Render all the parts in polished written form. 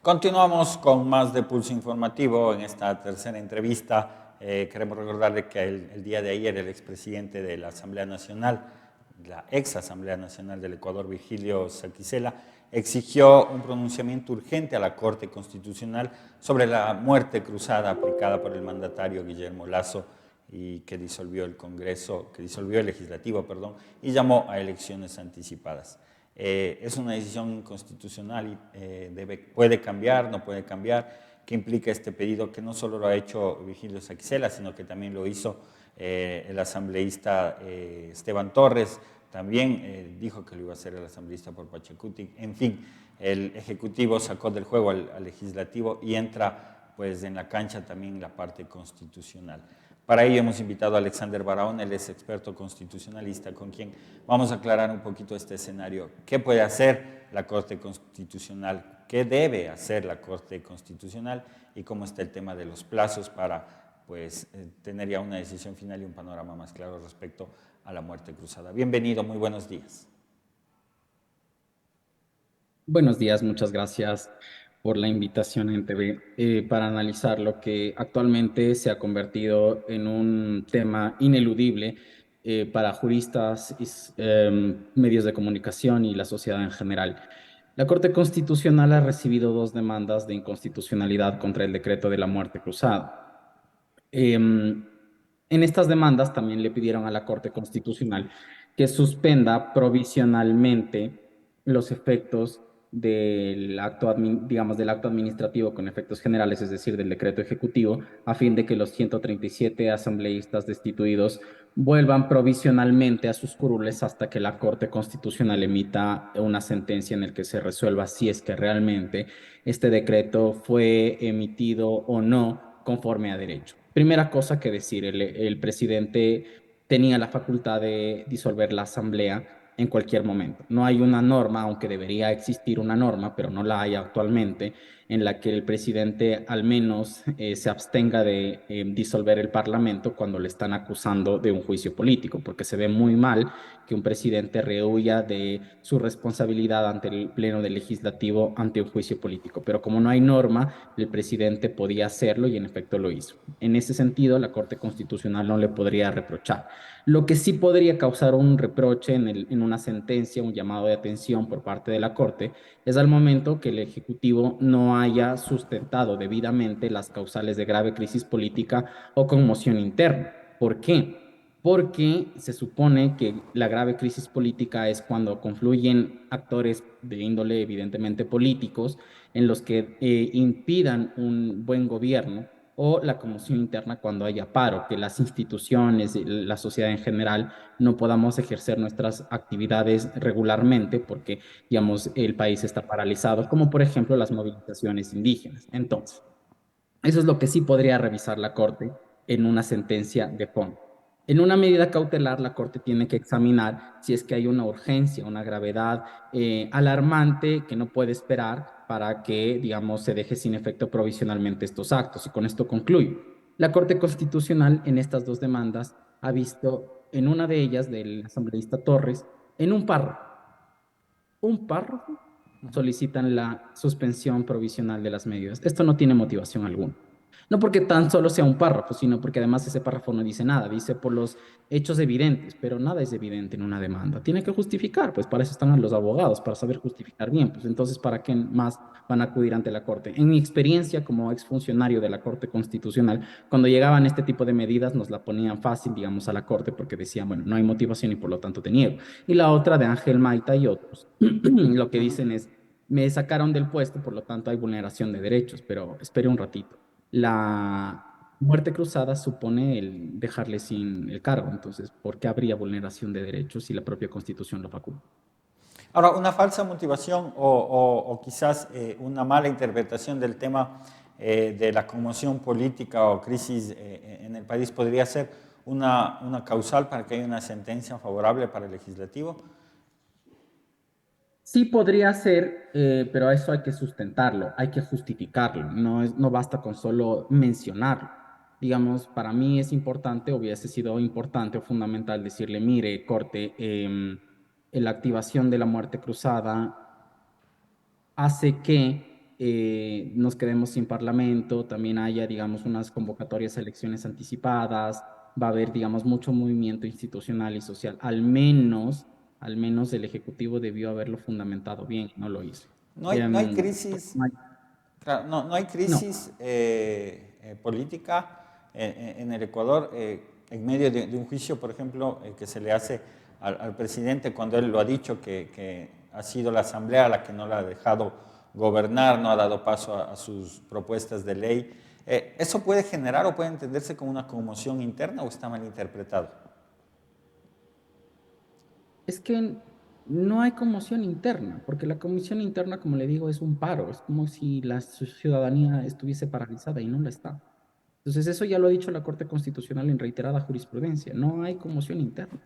Continuamos con más de Pulso Informativo. En esta tercera entrevista queremos recordarle que el día de ayer el expresidente de la Asamblea Nacional, la ex Asamblea Nacional del Ecuador, Virgilio Saquicela, exigió un pronunciamiento urgente a la Corte Constitucional sobre la muerte cruzada aplicada por el mandatario Guillermo Lasso y que disolvió el Congreso, que disolvió el Legislativo, perdón, y llamó a elecciones anticipadas. Es una decisión constitucional y puede cambiar, no puede cambiar. ¿Qué implica este pedido? Que no solo lo ha hecho Virgilio Saquicela, sino que también lo hizo el asambleísta Esteban Torres, también dijo que lo iba a hacer el asambleísta por Pachacuti. En fin, el Ejecutivo sacó del juego al Legislativo y entra pues en la cancha también la parte constitucional. Para ello hemos invitado a Alexander Barahona, él es experto constitucionalista, con quien vamos a aclarar un poquito este escenario. ¿Qué puede hacer la Corte Constitucional? ¿Qué debe hacer la Corte Constitucional? Y cómo está el tema de los plazos para pues, tener ya una decisión final y un panorama más claro respecto a la muerte cruzada. Bienvenido, muy buenos días. Buenos días, muchas gracias por la invitación en TV para analizar lo que actualmente se ha convertido en un tema ineludible para juristas, medios de comunicación y la sociedad en general. La Corte Constitucional ha recibido dos demandas de inconstitucionalidad contra el decreto de la muerte cruzada. En estas demandas también le pidieron a la Corte Constitucional que suspenda provisionalmente los efectos del acto, digamos, del acto administrativo con efectos generales, es decir, del decreto ejecutivo, a fin de que los 137 asambleístas destituidos vuelvan provisionalmente a sus curules hasta que la Corte Constitucional emita una sentencia en la que se resuelva si es que realmente este decreto fue emitido o no conforme a derecho. Primera cosa que decir, el presidente tenía la facultad de disolver la asamblea en cualquier momento. No hay una norma, aunque debería existir una norma, pero no la hay actualmente, en la que el presidente al menos se abstenga de disolver el parlamento cuando le están acusando de un juicio político, porque se ve muy mal que un presidente rehuya de su responsabilidad ante el pleno del legislativo ante un juicio político. Pero como no hay norma, el presidente podía hacerlo y en efecto lo hizo. En ese sentido, la Corte Constitucional no le podría reprochar. Lo que sí podría causar un reproche en una sentencia, un llamado de atención por parte de la Corte, es al momento que el Ejecutivo no haya sustentado debidamente las causales de grave crisis política o conmoción interna. ¿Por qué? Porque se supone que la grave crisis política es cuando confluyen actores de índole evidentemente políticos en los que impidan un buen gobierno o la conmoción interna cuando haya paro, que las instituciones, la sociedad en general, no podamos ejercer nuestras actividades regularmente porque, digamos, el país está paralizado, como por ejemplo las movilizaciones indígenas. Entonces, eso es lo que sí podría revisar la Corte en una sentencia de fondo. En una medida cautelar, la Corte tiene que examinar si es que hay una urgencia, una gravedad alarmante que no puede esperar para que, digamos, se deje sin efecto provisionalmente estos actos. Y con esto concluyo. La Corte Constitucional en estas dos demandas ha visto en una de ellas, del asambleísta Torres, en un párrafo, solicitan la suspensión provisional de las medidas. Esto no tiene motivación alguna. No porque tan solo sea un párrafo, sino porque además ese párrafo no dice nada, dice por los hechos evidentes, pero nada es evidente en una demanda. Tiene que justificar, pues para eso están los abogados, para saber justificar bien. Pues entonces, ¿para qué más van a acudir ante la Corte? En mi experiencia como exfuncionario de la Corte Constitucional, cuando llegaban este tipo de medidas, nos la ponían fácil, digamos, a la Corte, porque decían, bueno, no hay motivación y por lo tanto te niego. Y la otra de Ángel Maita y otros, lo que dicen es, me sacaron del puesto, por lo tanto hay vulneración de derechos, pero espere un ratito. La muerte cruzada supone el dejarle sin el cargo, entonces, ¿por qué habría vulneración de derechos si la propia Constitución lo faculta? Ahora, una falsa motivación o quizás una mala interpretación del tema de la conmoción política o crisis en el país podría ser una causal para que haya una sentencia favorable para el legislativo. Sí podría ser, pero eso hay que sustentarlo, hay que justificarlo, no basta con solo mencionarlo. Digamos, para mí es importante, hubiese sido importante o fundamental decirle, mire, Corte, la activación de la muerte cruzada hace que nos quedemos sin parlamento, también haya, digamos, unas convocatorias a elecciones anticipadas, va a haber, digamos, mucho movimiento institucional y social. Al menos el Ejecutivo debió haberlo fundamentado bien, no lo hizo. No hay Pues, crisis, claro, no hay no, crisis política en el Ecuador en medio de un juicio, por ejemplo, que se le hace al presidente cuando él lo ha dicho que ha sido la Asamblea la que no la ha dejado gobernar, no ha dado paso a sus propuestas de ley. ¿Eso puede generar o puede entenderse como una conmoción interna o está mal interpretado? es que no hay conmoción interna, porque la conmoción interna, como le digo, es un paro, es como si la ciudadanía estuviese paralizada y no la está. Entonces, eso ya lo ha dicho la Corte Constitucional en reiterada jurisprudencia, no hay conmoción interna.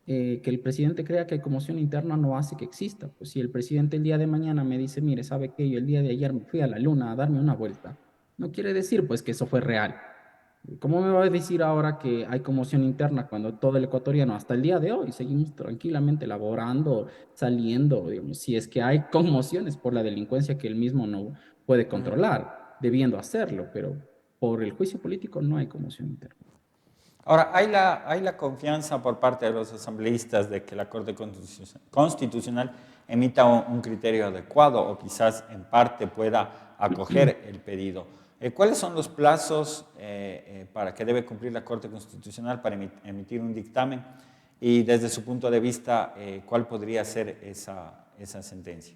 Que el presidente crea que hay conmoción interna no hace que exista. Pues si el presidente el día de mañana me dice, mire, ¿sabe qué? Yo el día de ayer me fui a la luna a darme una vuelta, no quiere decir pues que eso fue real. ¿Cómo me va a decir ahora que hay conmoción interna cuando todo el ecuatoriano, hasta el día de hoy, seguimos tranquilamente laborando, saliendo, digamos, si es que hay conmociones por la delincuencia que él mismo no puede controlar, debiendo hacerlo, pero por el juicio político no hay conmoción interna. Ahora, hay la confianza por parte de los asambleístas de que la Corte Constitucional emita un criterio adecuado o quizás en parte pueda acoger el pedido. ¿Cuáles son los plazos para que debe cumplir la Corte Constitucional para emitir un dictamen? Y desde su punto de vista, ¿cuál podría ser esa sentencia?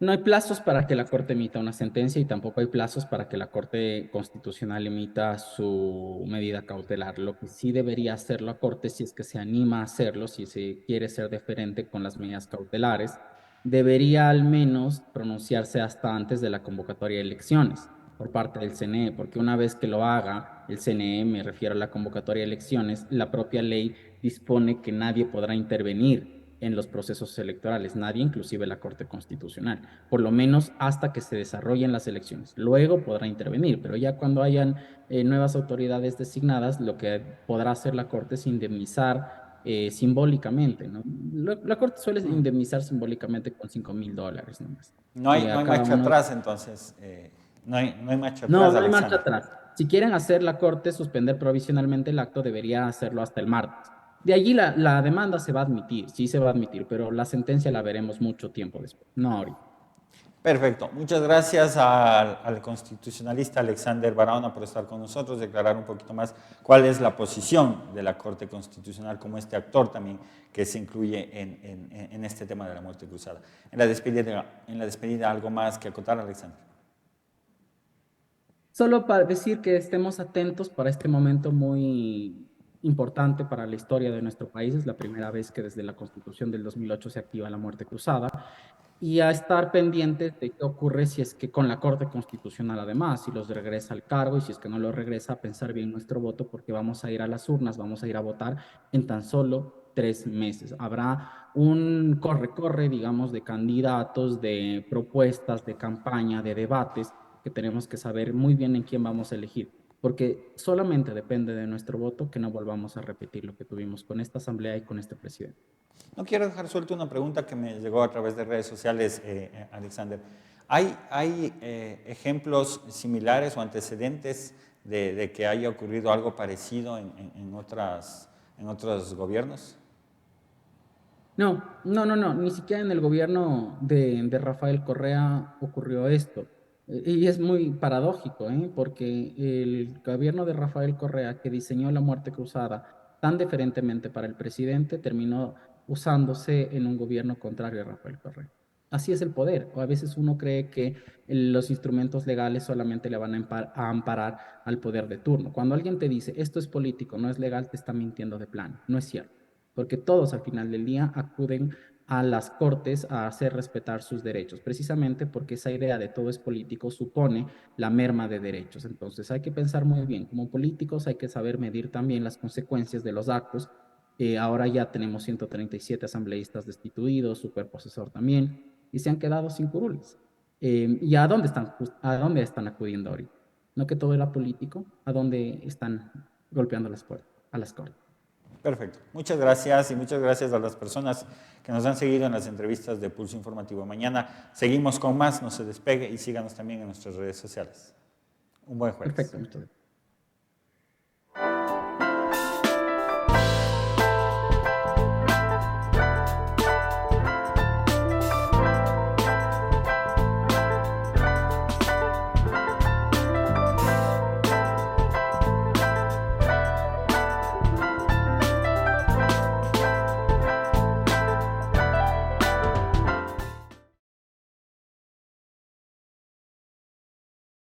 No hay plazos para que la Corte emita una sentencia y tampoco hay plazos para que la Corte Constitucional emita su medida cautelar. Lo que sí debería hacer la Corte, si es que se anima a hacerlo, si se quiere ser deferente con las medidas cautelares, debería al menos pronunciarse hasta antes de la convocatoria de elecciones por parte del CNE, porque una vez que lo haga, el CNE, me refiero a la convocatoria de elecciones, la propia ley dispone que nadie podrá intervenir en los procesos electorales, nadie, inclusive la Corte Constitucional, por lo menos hasta que se desarrollen las elecciones. Luego podrá intervenir, pero ya cuando hayan nuevas autoridades designadas, lo que podrá hacer la Corte es indemnizar simbólicamente, ¿no? La Corte suele indemnizar simbólicamente con $5,000 nomás. No A hay cada marcha uno. atrás, entonces. No hay marcha No, atrás, no hay marcha Alexander. atrás. Si quieren hacer la Corte suspender provisionalmente el acto, debería hacerlo hasta el martes. De allí la demanda se va a admitir, sí se va a admitir, pero la sentencia la veremos mucho tiempo después, no ahorita. Perfecto. Muchas gracias al constitucionalista Alexander Barahona por estar con nosotros, declarar un poquito más cuál es la posición de la Corte Constitucional como este actor también que se incluye en este tema de la muerte cruzada. En la despedida, ¿algo más que acotar, Alexander? Solo para decir que estemos atentos para este momento muy importante para la historia de nuestro país. Es la primera vez que desde la Constitución del 2008 se activa la muerte cruzada. Y a estar pendientes de qué ocurre si es que con la Corte Constitucional además, si los regresa al cargo y si es que no los regresa, a pensar bien nuestro voto porque vamos a ir a las urnas, vamos a ir a votar en tan solo 3 meses. Habrá un corre-corre, digamos, de candidatos, de propuestas, de campaña, de debates que tenemos que saber muy bien en quién vamos a elegir, porque solamente depende de nuestro voto que no volvamos a repetir lo que tuvimos con esta asamblea y con este presidente. No quiero dejar suelta una pregunta que me llegó a través de redes sociales, Alexander. ¿Hay ejemplos similares o antecedentes de que haya ocurrido algo parecido en otros gobiernos? No, ni siquiera en el gobierno de Rafael Correa ocurrió esto. Y es muy paradójico, ¿eh? Porque el gobierno de Rafael Correa, que diseñó la muerte cruzada tan diferentemente para el presidente, terminó usándose en un gobierno contrario a Rafael Correa. Así es el poder. O a veces uno cree que los instrumentos legales solamente le van a amparar al poder de turno. Cuando alguien te dice esto es político, no es legal, te está mintiendo de plano. No es cierto, porque todos al final del día acuden a las cortes a hacer respetar sus derechos, precisamente porque esa idea de todo es político supone la merma de derechos. Entonces hay que pensar muy bien, como políticos hay que saber medir también las consecuencias de los actos. Ahora ya tenemos 137 asambleístas destituidos, su cuerpo asesor también, y se han quedado sin curules. ¿Y a dónde están acudiendo ahorita? No que todo era político, ¿a dónde están golpeando las puertas? A las cortes. Perfecto. Muchas gracias y muchas gracias a las personas que nos han seguido en las entrevistas de Pulso Informativo. Mañana seguimos con más, no se despegue y síganos también en nuestras redes sociales. Un buen jueves. Perfecto.